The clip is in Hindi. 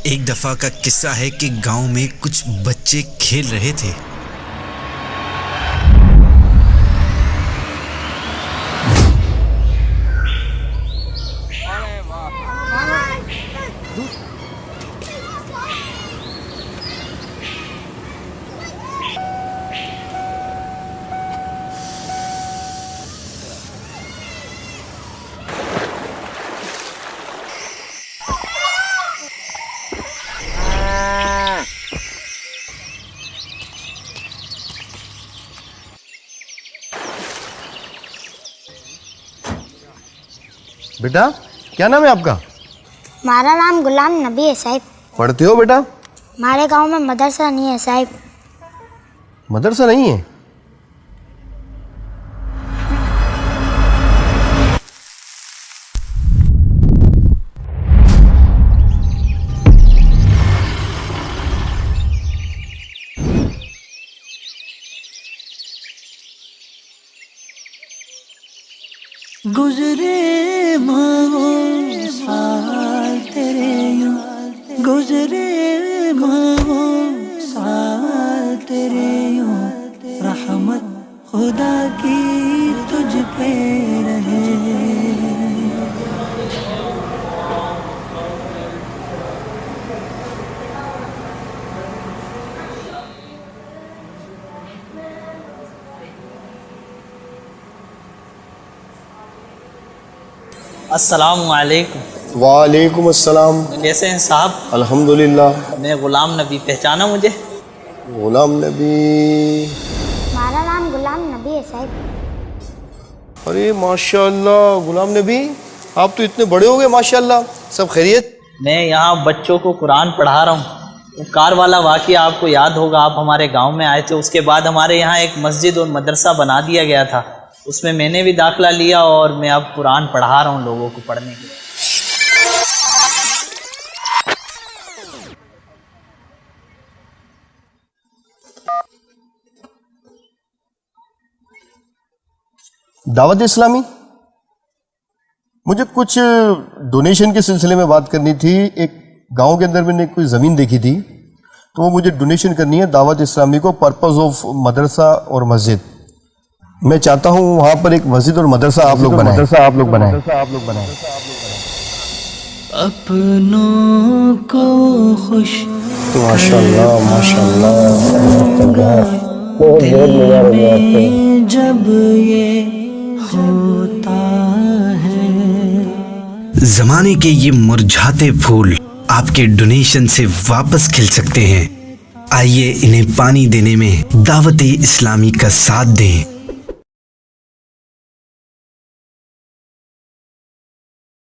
एक दफ़ा का किस्सा है कि गांव में कुछ बच्चे खेल रहे थे। बेटा क्या नाम है आपका? हमारा नाम गुलाम नबी है साहिब। पढ़ते हो बेटा? हमारे गांव में मदरसा नहीं है साहिब। मदरसा नहीं है? गुजरे माओ साल तेरे यूं, गुजरे माओ साल तेरे यूं, रहमत खुदा की तुझ पे रहे। अस्सलामु अलैकुम। वालेकुम अस्सलाम। कैसे हैं साहब? अल्हम्दुलिल्लाह। मैं गुलाम नबी, पहचाना मुझे? गुलाम नबी? हमारा नाम गुलाम नबी है साहिब। अरे माशाअल्लाह गुलाम नबी, आप तो इतने बड़े हो गए माशाअल्लाह। सब खैरियत? मैं यहाँ बच्चों को कुरान पढ़ा रहा हूँ। वो कार वाला वाक़या आपको याद होगा, आप हमारे गांव में आए थे। उसके बाद हमारे यहाँ एक मस्जिद और मदरसा बना दिया गया था, उसमें मैंने भी दाखिला लिया और मैं अब कुरान पढ़ा रहा हूँ लोगों को पढ़ने के लिए। दावत इस्लामी, मुझे कुछ डोनेशन के सिलसिले में बात करनी थी। एक गांव के अंदर मैंने कोई ज़मीन देखी थी, तो वो मुझे डोनेशन करनी है दावत इस्लामी को, पर्पस ऑफ मदरसा और मस्जिद। मैं चाहता हूँ वहाँ पर एक मस्जिद और मदरसा आप लोग बनाएं। अपनों को खुश माशाअल्लाह माशाअल्लाह। जब ये होता है। जमाने के ये मुरझाते फूल आपके डोनेशन से वापस खिल सकते हैं। आइए इन्हें पानी देने में दावत इस्लामी का साथ दें।